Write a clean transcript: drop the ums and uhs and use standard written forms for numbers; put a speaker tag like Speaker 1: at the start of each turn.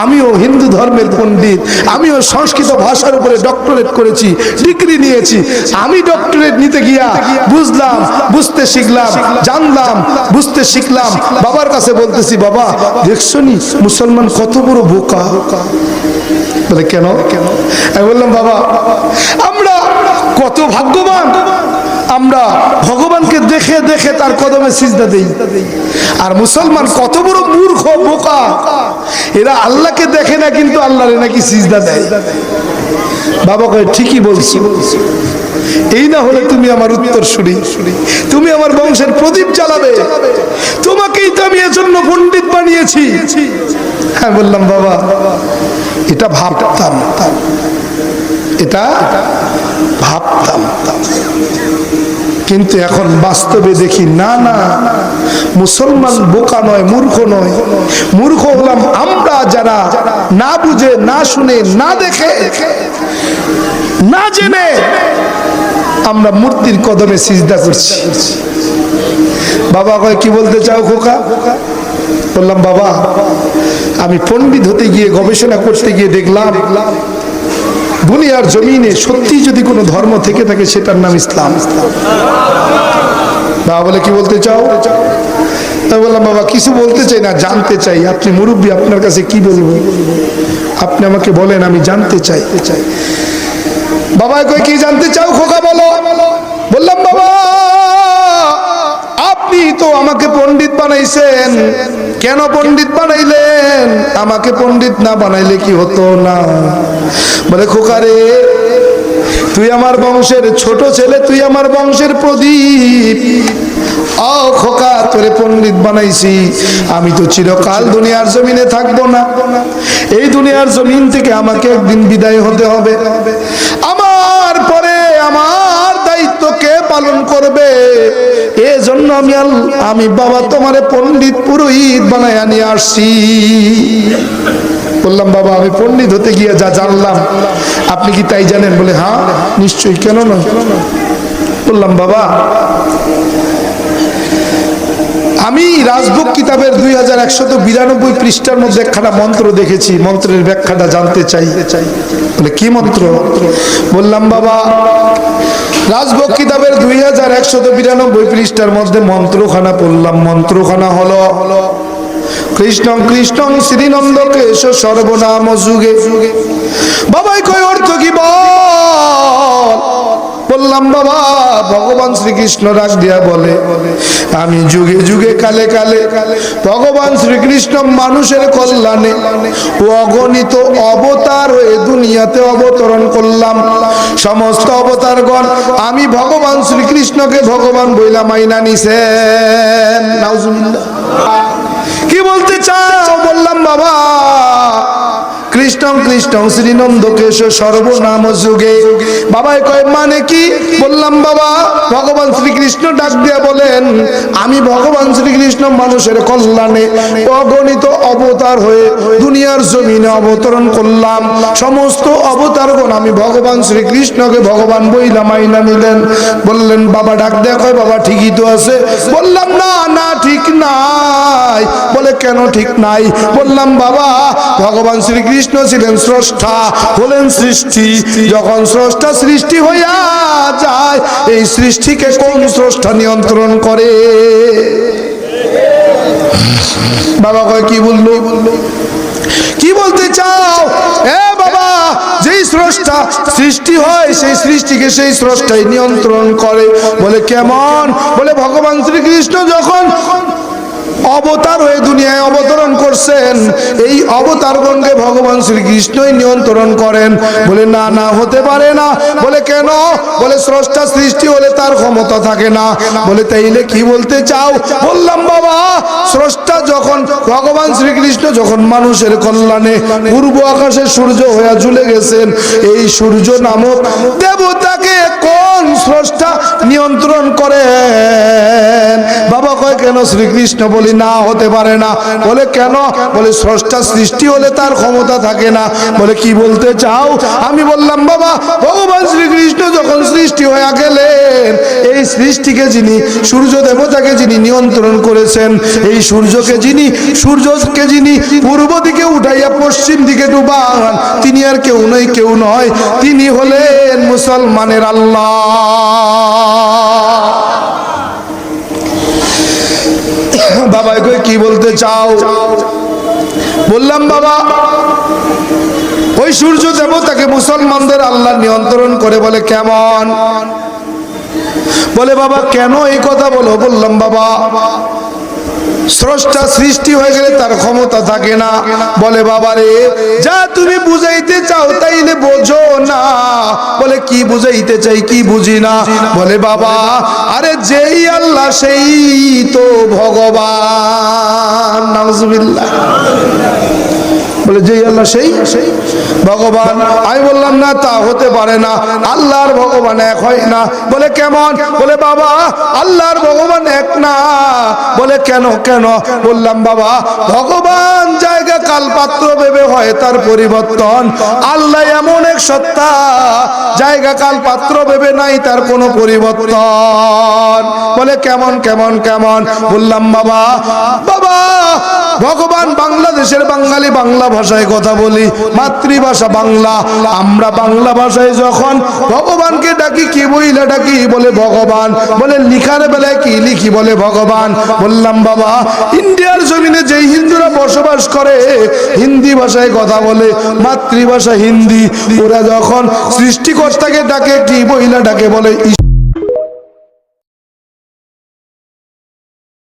Speaker 1: আমিও হিন্দু ধর্মের পণ্ডিত, আমিও সংস্কৃত ভাষার উপরে ডক্টরেট করেছি, ডিগ্রি নিয়েছি। আমি ডক্টরেট নিতে গিয়া বুঝলাম, বুঝতে শিখলাম, জানলাম, বুঝতে শিখলাম। বাবার কাছে বলতেছি, বাবা দেখছো নি মুসলমান কত বড় বোকা। বলে কেন? আমি বললাম, বাবা আমরা কত ভাগ্যবান, আমরা ভগবানকে দেখে দেখে তার কদমে সিজদা দেই। আর মুসলমান কত বড় মূর্খ বোকা, এরা আল্লাহকে দেখে না কিন্তু আল্লাহরে নাকি সিজদা দেয়। বাবা কয় ঠিকই বলছি, এই না হলে তুমি আমার উত্তর শুনি, তুমি আমার বংশের প্রদীপ জ্বালাবে, তোমাকেই তো আমি এজন্য পণ্ডিত বানিয়েছি। হ্যাঁ বললাম, বাবা এটা ভাবতাম, এটা ভাবতাম, কিন্তু এখন বাস্তবে দেখি না না, মুসলমান বোকা নয়, মূর্খ নয়। মূর্খ হলাম আমরা যারা না বুঝে, না শুনে, না দেখে, না জেনে আমরা মূর্তির কদমে সিজদা করছি। বাবা কয় কি বলতে চাও খোকা? বললাম, বাবা আমি পণ্ডিত হতে গিয়ে, গবেষণা করতে গিয়ে দেখলাম দুনিয়ার জমিনে সত্যি যদি কোনো ধর্ম থেকে থাকে সেটার নাম ইসলাম। বাবা বলে কি বলতে চাও? আমি বললাম, বাবা কিছু বলতে চাই না, জানতে চাই। আপনি মুরব্বী, আপনার কাছে কি বলবো, আপনি আমাকে বলেন, আমি জানতে চাই। বাবা কই কি জানতে চাও খোকা বলো? বললাম, বাবা আপনি তো আমাকে পণ্ডিত বানাইছেন, কেন পণ্ডিত বানাইলেন? আমাকে পণ্ডিত না বানাইলে কি হতো না? বলে খোকা রে, তুই আমার বংশের ছোট ছেলে, তুই আমার বংশের প্রদীপ। ও খোকা, তোরে পণ্ডিত বানাইছি, আমি তো চিরকাল দুনিয়ার জমিনে থাকবো না। এই দুনিয়ার জমিন থেকে আমাকে একদিন বিদায় হতে হবে। আমার পরে আমার দায়িত্ব কে পালন করবে? এজন্য আমি বাবা তোমারে পণ্ডিত পুরোহিত বানাইয়া নিয়ে আসছি। বললাম, বাবা আমি পণ্ডিত হতে গিয়ে যা জানলাম আপনি কি তাই জানেন? বলে হ্যাঁ নিশ্চয়ই, কেন নয়। বললাম, বাবা আমি রাজভোগ কিতাবের 2192 পৃষ্ঠার মধ্যে একটা মন্ত্র দেখেছি, মন্ত্রের ব্যাখ্যাটা জানতে চাই। বলে কি মন্ত্র? বললাম, বাবা রাজভোগ কিতাবের 2192 পৃষ্ঠার মধ্যে মন্ত্রখানা পড়লাম। মন্ত্রখানা হলো কৃষ্ণ কৃষ্ণ শ্রীনন্দ কেশ সর্বনাম যুগে। বাবাই কয় অর্থ কি বল? বললাম, বাবা ভগবান শ্রীকৃষ্ণ ডাক দিয়া বলে, আমি যুগে যুগে কালে কালে ভগবান শ্রীকৃষ্ণ মানুষের কল্যাণে অগণিত অবতার হয়ে দুনিয়াতে অবতরণ করলাম। সমস্ত অবতারগণ আমি ভগবান শ্রীকৃষ্ণকে ভগবান বইলা মাইনা নিছেন। নাউজুবিল্লাহ। কি বলতে চাও? বললাম, বাবা কৃষ্ণ কৃষ্ণ শ্রীনন্দ কেশ সর্বনাম যুগে। বাবাই কয় মানে কি? বললাম, বাবা ভগবান শ্রীকৃষ্ণ ডাক দিয়া বলেন, আমি ভগবান শ্রীকৃষ্ণ মানুষের কল্যাণে অগণিত অবতার হয়ে দুনিয়ার জমিনে অবতরণ করলাম। সমস্ত অবতারগণ আমি ভগবান শ্রীকৃষ্ণকে ভগবান বইলা মাইনা নিলেন। বললেন, বাবা ডাক দেয়া কয়, বাবা ঠিকই তো আছে। বললাম, না না ঠিক নাই। বলে কেন ঠিক নাই? বললাম, বাবা ভগবান শ্রীকৃষ্ণ ছিলেন স্রষ্টা, হলেন সৃষ্টি। যখন স্রষ্টা সৃষ্টি হইয়া যায়, এই সৃষ্টিকে কোন স্রষ্টা নিয়ন্ত্রণ করে? বাবা কয় কি বললো? কি বলতে চাও? এ বাবা যেই স্রষ্টা সৃষ্টি হয় সেই সৃষ্টিকে সেই স্রষ্টাই নিয়ন্ত্রণ করে। বলে কেমন? বলে ভগবান শ্রীকৃষ্ণ যখন অবতার হয়ে দুনিয়ায় অবতরণ করছেন, এই অবতারগণকে ভগবান শ্রীকৃষ্ণই নিয়ন্ত্রণ করেন। বলে না না হতে পারে না। বলে কেন? বলে স্রষ্টা সৃষ্টি হলে তার ক্ষমতা থাকে না। বলে তাইলে কি বলতে চাও? বললাম, বাবা স্রষ্টা যখন ভগবান শ্রীকৃষ্ণ যখন মানুষের কল্যাণে পূর্ব আকাশে সূর্য হয়ে ঝুলে গেছেন, এই সূর্য নামক দেবতাকে কোন স্রষ্টা নিয়ন্ত্রণ করেন? বাবা কয় কেন? শ্রীকৃষ্ণ বলি না, হতে পারে না। বলে কেন? বলে স্রষ্টা সৃষ্টি হলে তার ক্ষমতা থাকে না। বলে কি বলতে চাও? আমি বললাম বাবা, ভগবান শ্রীকৃষ্ণ যখন সৃষ্টি হয়ে গেলেন, এই সৃষ্টিকে যিনি, সূর্য দেবতাকে যিনি নিয়ন্ত্রণ করেছেন, এই সূর্যকে যিনি পূর্ব দিকে উঠাইয়া পশ্চিম দিকে ডুবান, তিনি আর কেউ নয়, তিনি হলেন মুসলমানের আল্লাহ। বাবা কি বলতে চাও? বললাম বাবা, ওই সূর্য দেবতাকে মুসলমানদের আল্লাহ নিয়ন্ত্রণ করে। বলে কেমন? বলে বাবা কেন এই কথা বলো? বললাম বাবা, স্রষ্টা সৃষ্টি হয়ে গেলে তার ক্ষমতা থাকে না। বলে বাবা রে, যা তুমি বুঝাইতে চাও তাইলে বোঝো না। বলে কি বুঝাইতে চাই, কি বুঝি না? বলে বাবা, আরে যেই আল্লাহ সেই তো ভগবান। নাউজুবিল্লাহ। বলে যেই আল্লাহ সেই ভগবান। আমি বললাম না, তা হতে পারে না, আল্লাহর ভগবান এক হয় না। বলে কেমন? বলে বাবা, আল্লাহর ভগবান এক না। বলে কেন? বললাম বাবা, ভগবান জায়গা কাল পাত্র ভেবে হয় তার পরিবর্তন। আল্লাহ এমন এক সত্তা, জায়গা কাল পাত্র ভেবে নাই তার কোনো পরিবর্তন। বলে কেমন? বললাম বাবা, ভগবান বাংলাদেশের বাঙালি, বাংলা ভাষায় কথা বলি, মাতৃভাষা বাংলা। আমরা বাংলা ভাষায় যখন ভগবানকে ডাকি, কি বইলা ডাকি? বলে ভগবান। বলে লিখার বেলায় কি লিখি? বলে ভগবান। বললাম বাবা, ইন্ডিয়ার জমিনে যেই হিন্দুরা বসবাস করে, হিন্দি ভাষায় কথা বলে, মাতৃভাষা হিন্দি, ওরা যখন সৃষ্টিকর্তাকে ডাকে কি বইলা ডাকে? বলে